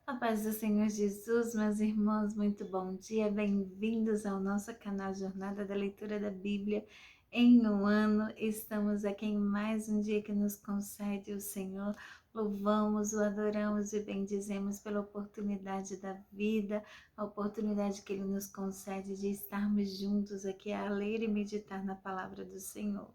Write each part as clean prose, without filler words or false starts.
A paz do Senhor Jesus, meus irmãos, muito bom dia, bem-vindos ao nosso canal Jornada da Leitura da Bíblia em um ano. Estamos aqui em mais um dia que nos concede o Senhor. Louvamos, o adoramos e bendizemos pela oportunidade da vida, a oportunidade que Ele nos concede de estarmos juntos aqui a ler e meditar na palavra do Senhor.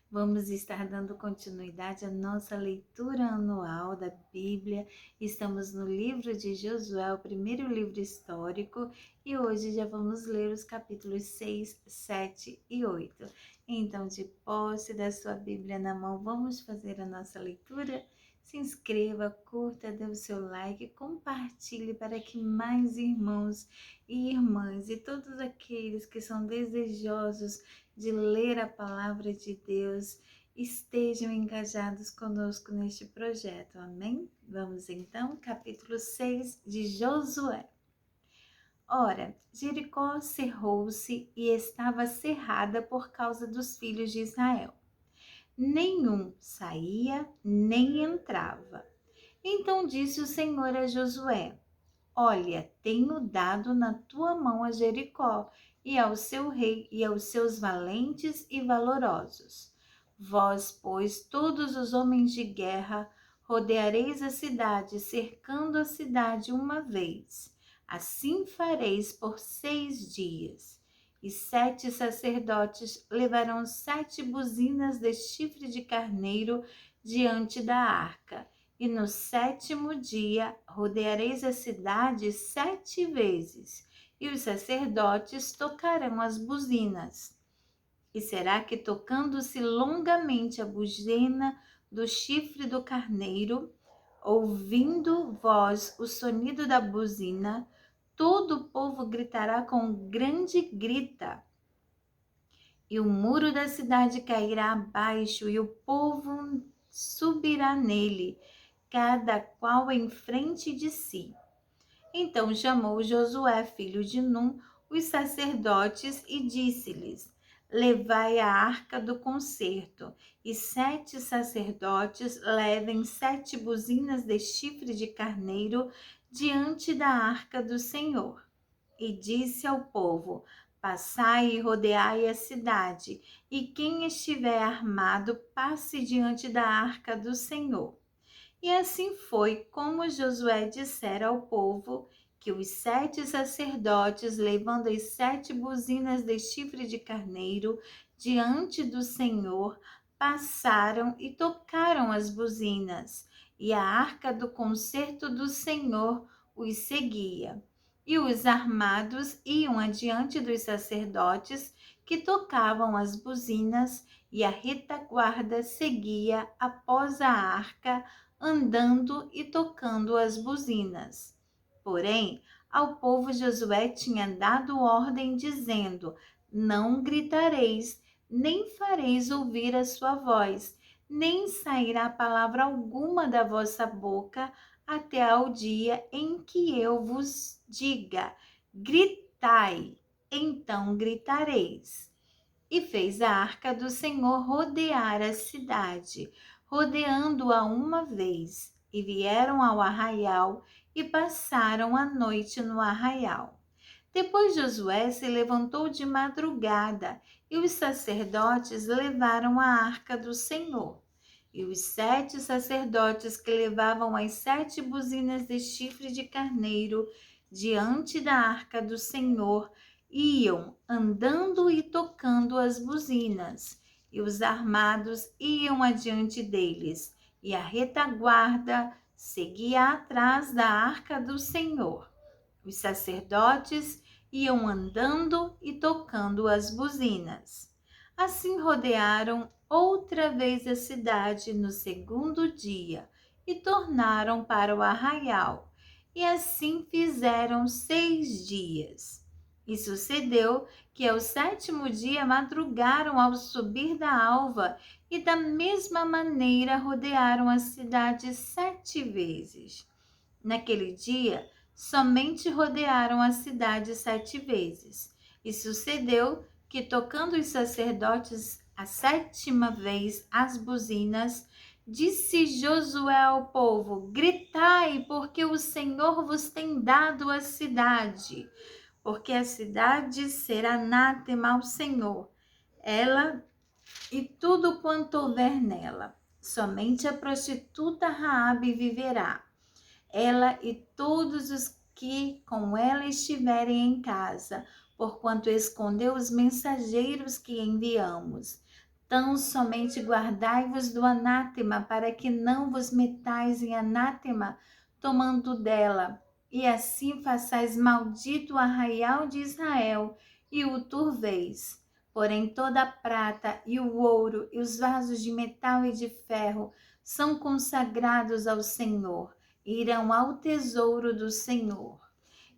Vamos estar dando continuidade à nossa leitura anual da Bíblia. Estamos no livro de Josué, o primeiro livro histórico, e hoje já vamos ler os capítulos 6, 7 e 8. Então, de posse da sua Bíblia na mão, vamos fazer a nossa leitura? Se inscreva, curta, dê o seu like, compartilhe para que mais irmãos e irmãs e todos aqueles que são desejosos de ler a palavra de Deus estejam engajados conosco neste projeto, amém? Vamos então, capítulo 6 de Josué. Ora, Jericó cerrou-se e estava cerrada por causa dos filhos de Israel. Nenhum saía nem entrava. Então disse o Senhor a Josué: Olha, tenho dado na tua mão a Jericó e ao seu rei e aos seus valentes e valorosos. Vós, pois, todos os homens de guerra, rodeareis a cidade, cercando a cidade uma vez. Assim fareis por 6 dias. E 7 sacerdotes levarão 7 buzinas de chifre de carneiro diante da arca. E no 7º dia rodeareis a cidade 7 vezes, e os sacerdotes tocarão as buzinas. E será que, tocando-se longamente a buzina do chifre do carneiro, ouvindo vós o sonido da buzina, todo o povo gritará com grande grita, e o muro da cidade cairá abaixo, e o povo subirá nele, cada qual em frente de si. Então chamou Josué, filho de Num, os sacerdotes e disse-lhes: Levai a arca do concerto, e 7 sacerdotes levem 7 buzinas de chifre de carneiro diante da arca do Senhor. E disse ao povo: Passai e rodeai a cidade, e quem estiver armado passe diante da arca do Senhor. E assim foi como Josué dissera ao povo, que os 7 sacerdotes, levando as 7 buzinas de chifre de carneiro diante do Senhor, passaram e tocaram as buzinas, e a arca do concerto do Senhor os seguia. E os armados iam adiante dos sacerdotes que tocavam as buzinas, e a retaguarda seguia após a arca, andando e tocando as buzinas. Porém, ao povo Josué tinha dado ordem, dizendo: Não gritareis, nem fareis ouvir a sua voz, nem sairá palavra alguma da vossa boca, até ao dia em que eu vos diga: gritai, então gritareis. E fez a arca do Senhor rodear a cidade, rodeando-a uma vez, e vieram ao arraial e passaram a noite no arraial. Depois Josué se levantou de madrugada, e os sacerdotes levaram a arca do Senhor. E os 7 sacerdotes que levavam as 7 buzinas de chifre de carneiro diante da arca do Senhor iam andando e tocando as buzinas, e os armados iam adiante deles, e a retaguarda seguia atrás da arca do Senhor. Os sacerdotes iam andando e tocando as buzinas. Assim rodearam outra vez a cidade no 2º dia e tornaram para o arraial. E assim fizeram 6 dias. E sucedeu que ao 7º dia madrugaram ao subir da alva, e da mesma maneira rodearam a cidade 7 vezes. Naquele dia, somente rodearam a cidade 7 vezes. E sucedeu que, tocando os sacerdotes a 7ª vez as buzinas, Disse Josué ao povo: gritai, porque o Senhor vos tem dado a cidade, porque a cidade será anátema ao Senhor, ela e tudo quanto houver nela. Somente a prostituta Raabe viverá, ela e todos os que com ela estiverem em casa, porquanto escondeu os mensageiros que enviamos. Tão somente guardai-vos do anátema, para que não vos metais em anátema, tomando dela, e assim façais maldito o arraial de Israel, e o turveis. Porém toda a prata e o ouro e os vasos de metal e de ferro são consagrados ao Senhor, irão ao tesouro do Senhor.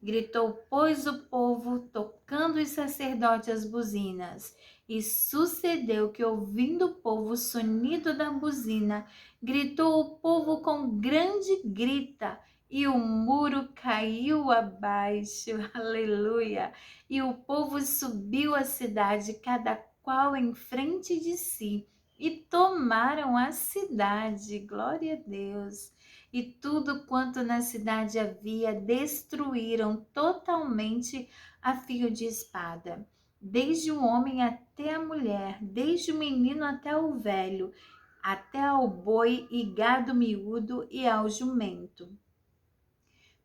Gritou, pois, o povo, tocando os sacerdotes as buzinas. E sucedeu que, ouvindo o povo o sonido da buzina, gritou o povo com grande grita, e o muro caiu abaixo. Aleluia! E o povo subiu à cidade, cada qual em frente de si, e tomaram a cidade. Glória a Deus! E tudo quanto na cidade havia destruíram totalmente a fio de espada, desde o homem até a mulher, desde o menino até o velho, até ao boi e gado miúdo e ao jumento.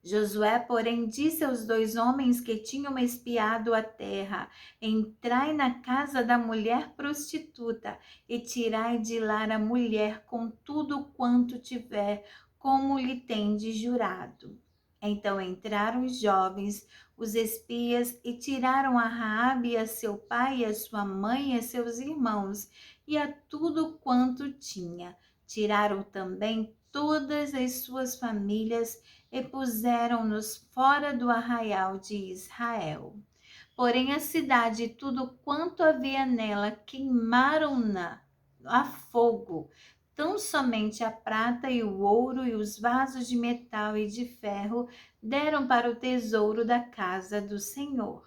Josué, porém, disse aos 2 homens que tinham espiado a terra: entrai na casa da mulher prostituta e tirai de lá a mulher com tudo quanto tiver, como lhe tendes jurado. Então entraram os jovens, os espias, e tiraram a Raabe, a seu pai, e a sua mãe, e a seus irmãos, e a tudo quanto tinha. Tiraram também todas as suas famílias e puseram-nos fora do arraial de Israel. Porém a cidade e tudo quanto havia nela queimaram-na a fogo. Tão somente a prata e o ouro e os vasos de metal e de ferro deram para o tesouro da casa do Senhor.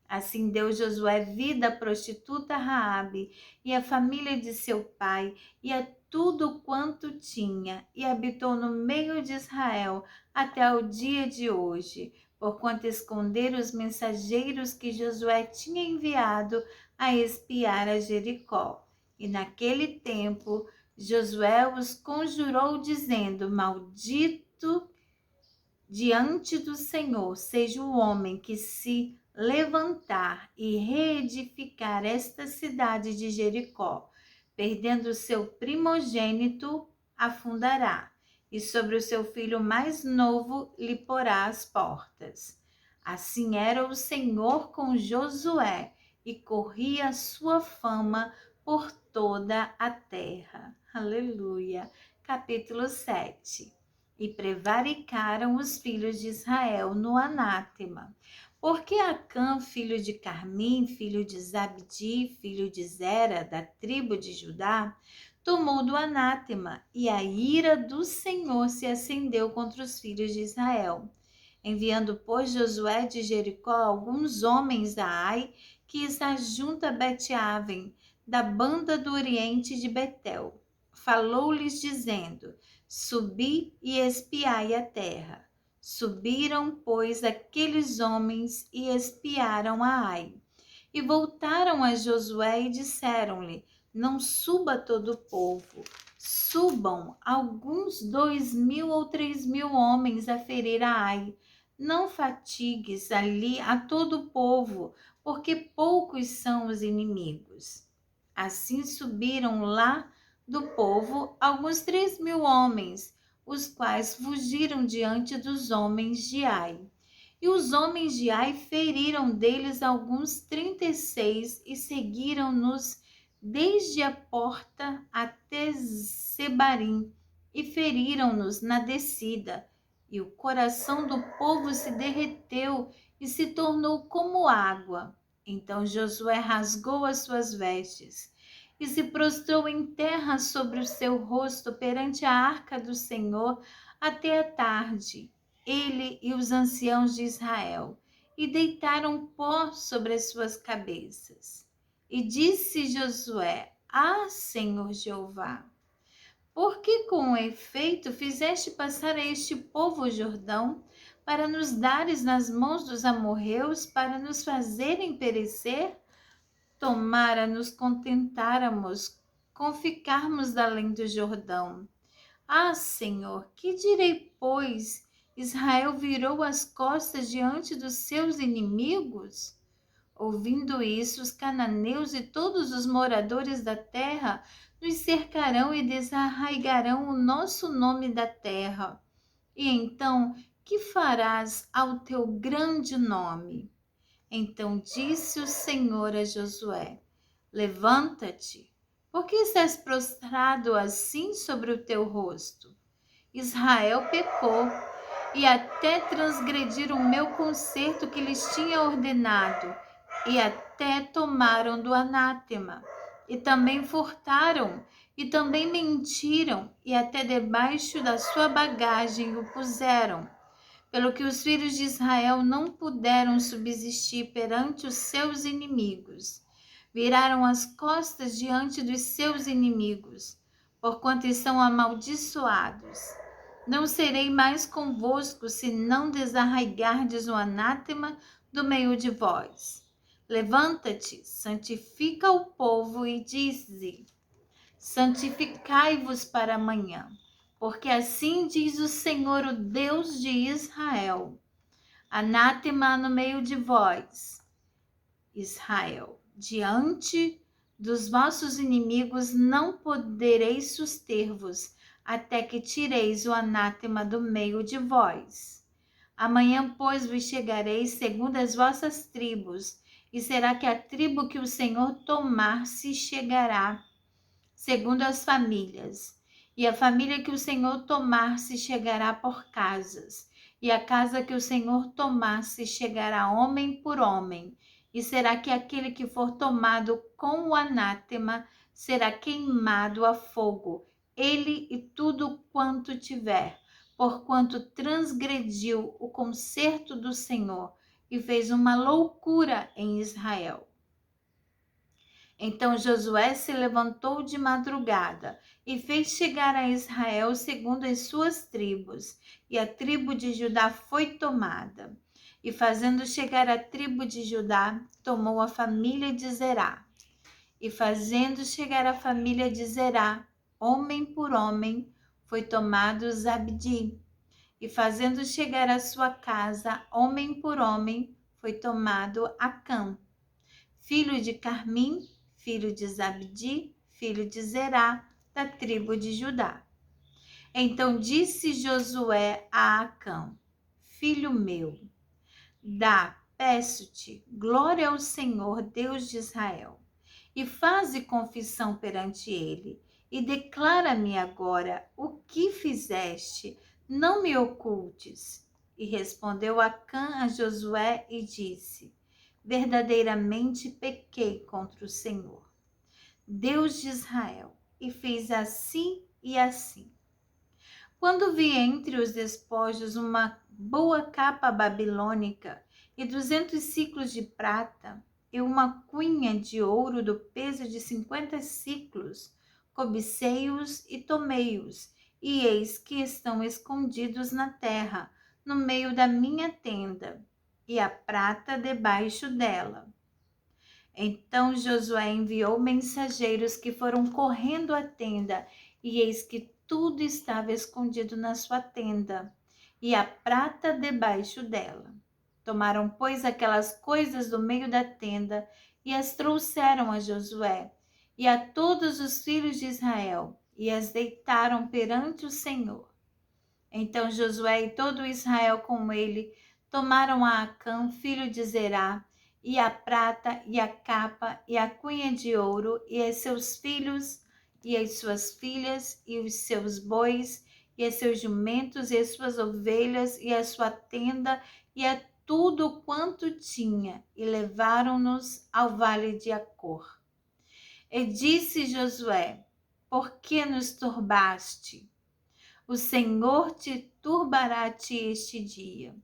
Assim deu Josué vida à prostituta Raabe e à família de seu pai e a tudo quanto tinha, e habitou no meio de Israel até o dia de hoje, porquanto esconderam os mensageiros que Josué tinha enviado a espiar a Jericó. E naquele tempo Josué os conjurou, dizendo: maldito diante do Senhor seja o homem que se levantar e reedificar esta cidade de Jericó, perdendo o seu primogênito, afundará, e sobre o seu filho mais novo lhe porá as portas. Assim era o Senhor com Josué, e corria a sua fama por toda a terra. Aleluia. Capítulo 7. E prevaricaram os filhos de Israel no anátema. Porque Acã, filho de Carmim, filho de Zabdi, filho de Zera, da tribo de Judá, tomou do anátema, e a ira do Senhor se acendeu contra os filhos de Israel. Enviando, pois, Josué de Jericó alguns homens a Ai, que está junto a Bet-Aven, da banda do oriente de Betel. Falou-lhes dizendo: subi e espiai a terra. Subiram, pois, aqueles homens e espiaram a Ai. E voltaram a Josué e disseram-lhe: não suba todo o povo, subam alguns 2.000 ou 3.000 homens a ferir a Ai. Não fatigues ali a todo o povo, porque poucos são os inimigos. Assim subiram lá do povo alguns 3.000 homens, os quais fugiram diante dos homens de Ai. E os homens de Ai feriram deles alguns 36 e seguiram-nos desde a porta até Sebarim e feriram-nos na descida. E o coração do povo se derreteu e se tornou como água. Então Josué rasgou as suas vestes e se prostrou em terra sobre o seu rosto perante a arca do Senhor até a tarde, ele e os anciãos de Israel, e deitaram pó sobre as suas cabeças. E disse Josué: Ah, Senhor Jeová, Porque com efeito fizeste passar a este povo o Jordão, para nos dares nas mãos dos amorreus, para nos fazerem perecer? Tomara nos contentáramos com ficarmos além do Jordão. Ah, Senhor, que direi, pois? Israel virou as costas diante dos seus inimigos? Ouvindo isso, os cananeus e todos os moradores da terra nos cercarão e desarraigarão o nosso nome da terra. E então, que farás ao teu grande nome? Então disse o Senhor a Josué: Levanta-te, porque estás prostrado assim sobre o teu rosto? Israel pecou e até transgrediram o meu concerto que lhes tinha ordenado, e até tomaram do anátema, e também furtaram, e também mentiram, e até debaixo da sua bagagem o puseram, pelo que os filhos de Israel não puderam subsistir perante os seus inimigos. Viraram as costas diante dos seus inimigos, porquanto estão amaldiçoados. Não serei mais convosco, se não desarraigardes o anátema do meio de vós. Levanta-te, santifica o povo e dize: santificai-vos para amanhã, porque assim diz o Senhor, o Deus de Israel: anátema no meio de vós, Israel, diante dos vossos inimigos não podereis suster-vos, até que tireis o anátema do meio de vós. Amanhã, pois, vos chegareis segundo as vossas tribos, e será que a tribo que o Senhor tomar se chegará segundo as famílias, e a família que o Senhor tomar se chegará por casas, e a casa que o Senhor tomar se chegará homem por homem, e será que aquele que for tomado com o anátema será queimado a fogo, ele e tudo quanto tiver, porquanto transgrediu o concerto do Senhor e fez uma loucura em Israel. Então Josué se levantou de madrugada e fez chegar a Israel segundo as suas tribos, e a tribo de Judá foi tomada. E fazendo chegar a tribo de Judá, tomou a família de Zerá. E fazendo chegar a família de Zerá, homem por homem, foi tomado Zabdi. E fazendo chegar a sua casa, homem por homem, foi tomado Acã, filho de Carmim, filho de Zabdi, filho de Zerá, da tribo de Judá. Então disse Josué a Acã: filho meu, peço-te, glória ao Senhor, Deus de Israel, e faze confissão perante ele, e declara-me agora o que fizeste, não me ocultes. E respondeu Acã a Josué e disse: verdadeiramente pequei contra o Senhor, Deus de Israel, e fiz assim e assim. Quando vi entre os despojos uma boa capa babilônica e 200 ciclos de prata e uma cunha de ouro do peso de 50 ciclos, cobicei-os e tomei-os, e eis que estão escondidos na terra, no meio da minha tenda, e a prata debaixo dela. Então Josué enviou mensageiros que foram correndo à tenda, e eis que tudo estava escondido na sua tenda, e a prata debaixo dela. Tomaram, pois, aquelas coisas do meio da tenda e as trouxeram a Josué e a todos os filhos de Israel, e as deitaram perante o Senhor. Então Josué e todo Israel com ele tomaram a Acã, filho de Zerá, e a prata, e a capa, e a cunha de ouro, e a seus filhos, e as suas filhas, e os seus bois, e a seus jumentos, e as suas ovelhas, e a sua tenda, e a tudo quanto tinha, e levaram-nos ao vale de Acor. E disse Josué: por que nos turbaste? O Senhor te turbará-te este dia.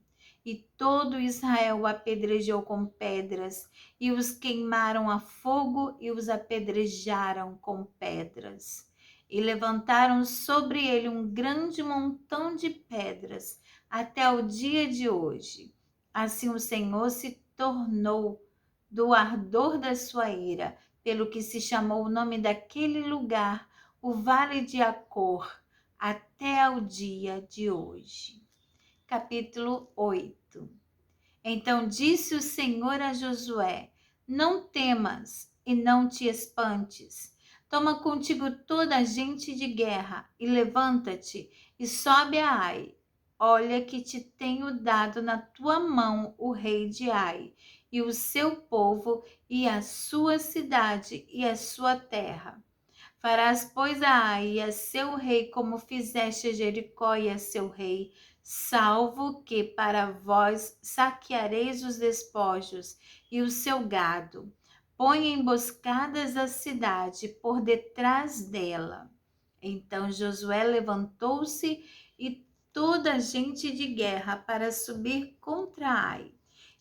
E todo Israel o apedrejou com pedras, e os queimaram a fogo e os apedrejaram com pedras. e levantaram sobre ele um grande montão de pedras, até o dia de hoje. Assim o Senhor se tornou do ardor da sua ira, pelo que se chamou o nome daquele lugar, o Vale de Acor, até o dia de hoje. Capítulo 8. Então disse o Senhor a Josué: não temas e não te espantes. Toma contigo toda a gente de guerra e levanta-te e sobe a Ai. Olha que te tenho dado na tua mão o rei de Ai, e o seu povo, e a sua cidade e a sua terra. Farás, pois, a Ai e a seu rei como fizeste a Jericó e a seu rei, salvo que para vós saqueareis os despojos e o seu gado. Põe emboscadas a cidade por detrás dela. Então Josué levantou-se e toda a gente de guerra para subir contra Ai.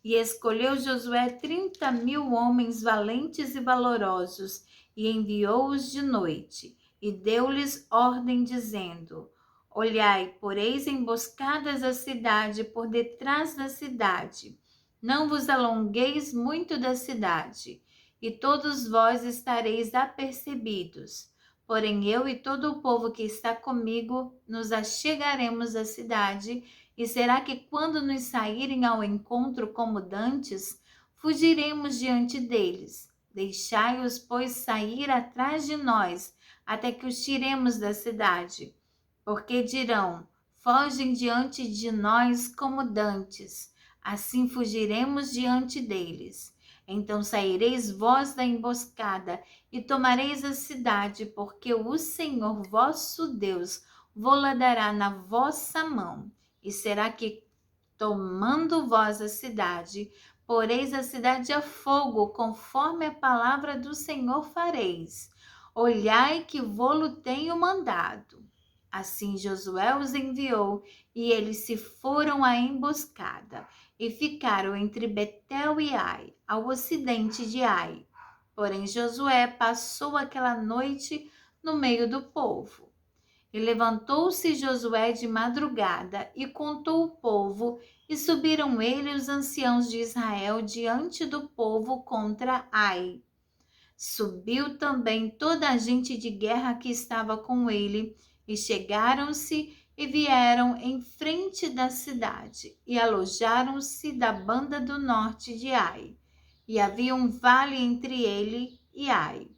E escolheu Josué 30.000 homens valentes e valorosos, e enviou-os de noite, e deu-lhes ordem, dizendo: olhai, poreis emboscadas a cidade por detrás da cidade. Não vos alongueis muito da cidade, e todos vós estareis apercebidos. Porém, eu e todo o povo que está comigo nos achegaremos à cidade, e será que quando nos saírem ao encontro como dantes, fugiremos diante deles? Deixai-os, pois, sair atrás de nós, até que os tiremos da cidade. Porque dirão: fogem diante de nós como dantes, assim fugiremos diante deles. Então saireis vós da emboscada e tomareis a cidade, porque o Senhor vosso Deus vô-la dará na vossa mão. E será que, tomando vós a cidade, poreis a cidade a fogo, conforme a palavra do Senhor fareis. Olhai que vô-lo tenho mandado. Assim Josué os enviou, e eles se foram à emboscada, e ficaram entre Betel e Ai, ao ocidente de Ai. Porém Josué passou aquela noite no meio do povo. E levantou-se Josué de madrugada, e contou o povo, e subiram ele e os anciãos de Israel diante do povo contra Ai. Subiu também toda a gente de guerra que estava com ele, e chegaram-se e vieram em frente da cidade, e alojaram-se da banda do norte de Ai. E havia um vale entre ele e Ai.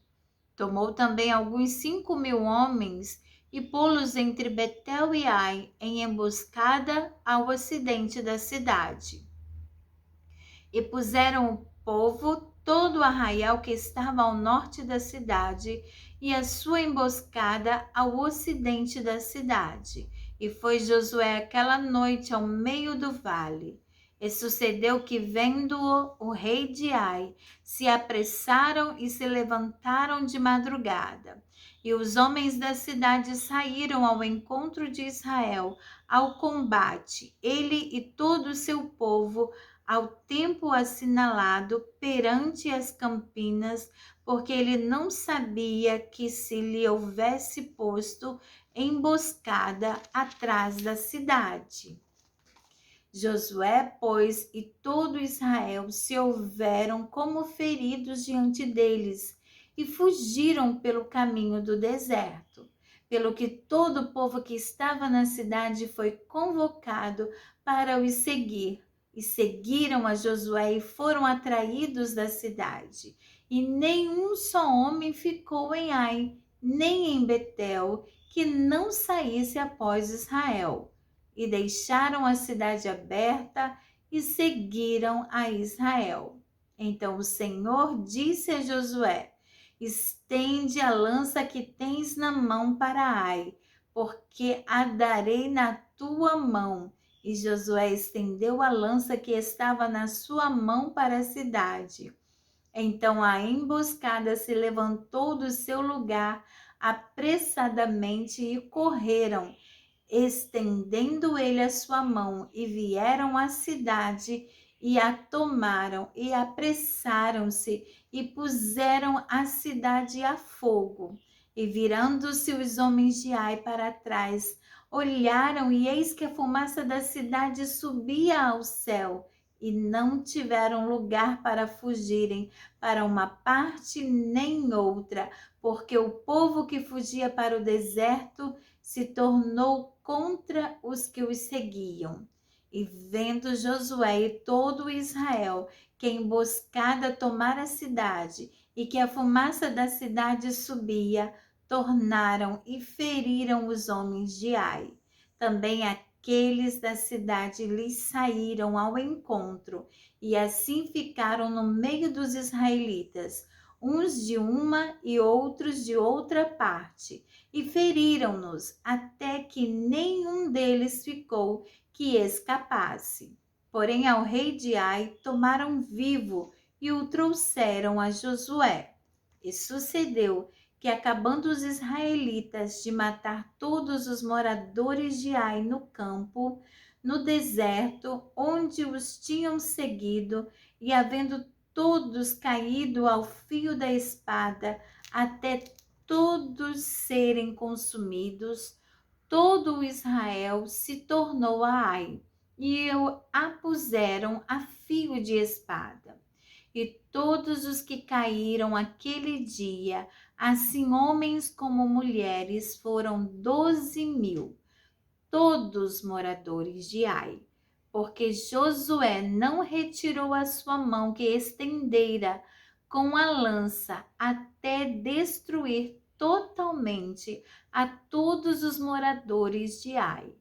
Tomou também alguns 5.000 homens, e pô-los entre Betel e Ai, em emboscada ao ocidente da cidade. E puseram o povo todo o arraial que estava ao norte da cidade, e a sua emboscada ao ocidente da cidade. E foi Josué aquela noite ao meio do vale. E sucedeu que, vendo-o, o rei de Ai, se apressaram e se levantaram de madrugada. E os homens da cidade saíram ao encontro de Israel, ao combate, ele e todo o seu povo, ao tempo assinalado perante as campinas, porque ele não sabia que se lhe houvesse posto emboscada atrás da cidade. Josué, pois, e todo Israel se houveram como feridos diante deles, e fugiram pelo caminho do deserto. Pelo que todo o povo que estava na cidade foi convocado para os seguir. E seguiram a Josué e foram atraídos da cidade. E nenhum só homem ficou em Ai, nem em Betel, que não saísse após Israel. E deixaram a cidade aberta e seguiram a Israel. Então o Senhor disse a Josué: estende a lança que tens na mão para Ai, porque a darei na tua mão. E Josué estendeu a lança que estava na sua mão para a cidade. Então a emboscada se levantou do seu lugar apressadamente e correram, estendendo ele a sua mão, e vieram à cidade e a tomaram, e apressaram-se e puseram a cidade a fogo. E virando-se os homens de Ai para trás, olharam e eis que a fumaça da cidade subia ao céu, e não tiveram lugar para fugirem para uma parte nem outra, porque o povo que fugia para o deserto se tornou contra os que os seguiam. E vendo Josué e todo Israel que a emboscada tomara a cidade e que a fumaça da cidade subia, tornaram e feriram os homens de Ai. Também aqueles da cidade lhes saíram ao encontro, e assim ficaram no meio dos israelitas, uns de uma e outros de outra parte, e feriram-nos até que nenhum deles ficou que escapasse. Porém, ao rei de Ai tomaram vivo e o trouxeram a Josué. E sucedeu que, acabando os israelitas de matar todos os moradores de Ai no campo, no deserto, onde os tinham seguido, e havendo todos caído ao fio da espada, até todos serem consumidos, todo o Israel se tornou a Ai, e a puseram a fio de espada. E todos os que caíram aquele dia, assim homens como mulheres, foram 12.000, todos moradores de Ai, porque Josué não retirou a sua mão que estendera com a lança até destruir totalmente a todos os moradores de Ai.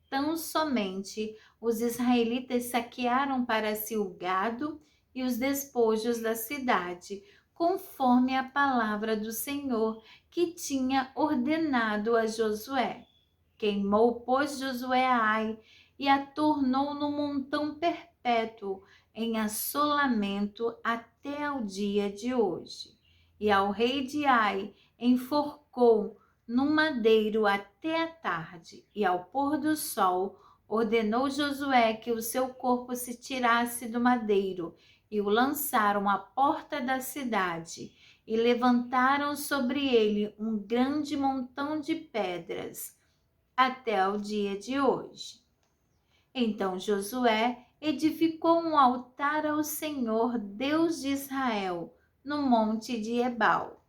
Tão somente os israelitas saquearam para si o gado e os despojos da cidade, conforme a palavra do Senhor que tinha ordenado a Josué. Queimou, pois, Josué a Ai e a tornou no montão perpétuo, em assolamento até ao dia de hoje. E ao rei de Ai enforcou num madeiro até a tarde, e ao pôr do sol ordenou Josué que o seu corpo se tirasse do madeiro, e o lançaram à porta da cidade, e levantaram sobre ele um grande montão de pedras, até o dia de hoje. Então Josué edificou um altar ao Senhor, Deus de Israel, no monte de Ebal,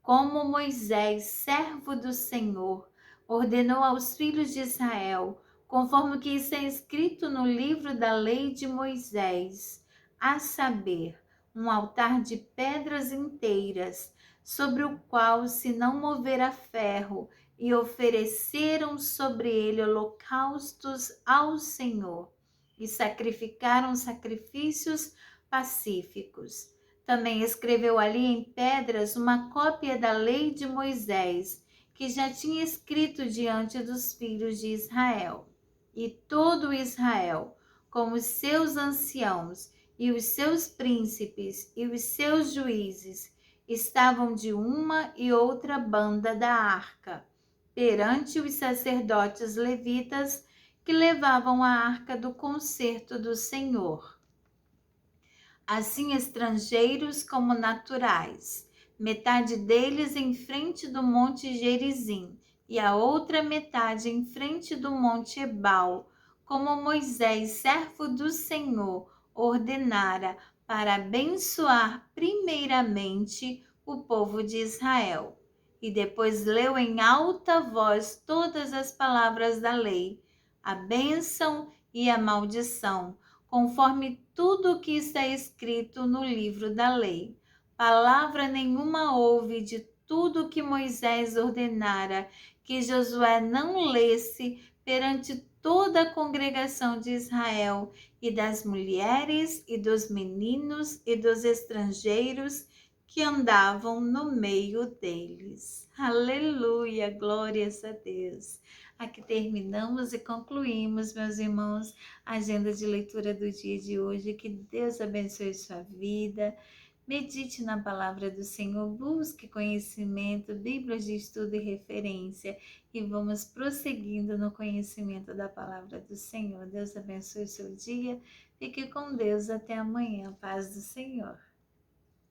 como Moisés, servo do Senhor, ordenou aos filhos de Israel, conforme o que está escrito no livro da lei de Moisés, a saber, um altar de pedras inteiras, sobre o qual se não movera ferro, e ofereceram sobre ele holocaustos ao Senhor, e sacrificaram sacrifícios pacíficos. Também escreveu ali em pedras uma cópia da lei de Moisés, que já tinha escrito diante dos filhos de Israel. E todo Israel, com os seus anciãos e os seus príncipes e os seus juízes, estavam de uma e outra banda da arca, perante os sacerdotes levitas que levavam a arca do concerto do Senhor, assim estrangeiros como naturais, metade deles em frente do monte Gerizim e a outra metade em frente do monte Ebal, como Moisés, servo do Senhor, ordenara para abençoar primeiramente o povo de Israel. E depois leu em alta voz todas as palavras da lei, a bênção e a maldição, conforme tudo o que está escrito no livro da lei. Palavra nenhuma houve de tudo que Moisés ordenara que Josué não lesse perante toda a congregação de Israel, e das mulheres e dos meninos e dos estrangeiros que andavam no meio deles. Aleluia, glórias a Deus. Aqui terminamos e concluímos, meus irmãos, a agenda de leitura do dia de hoje. Que Deus abençoe sua vida. Medite na palavra do Senhor, busque conhecimento, Bíblias de estudo e referência, e vamos prosseguindo no conhecimento da palavra do Senhor. Deus abençoe o seu dia. Fique com Deus. Até amanhã. Paz do Senhor.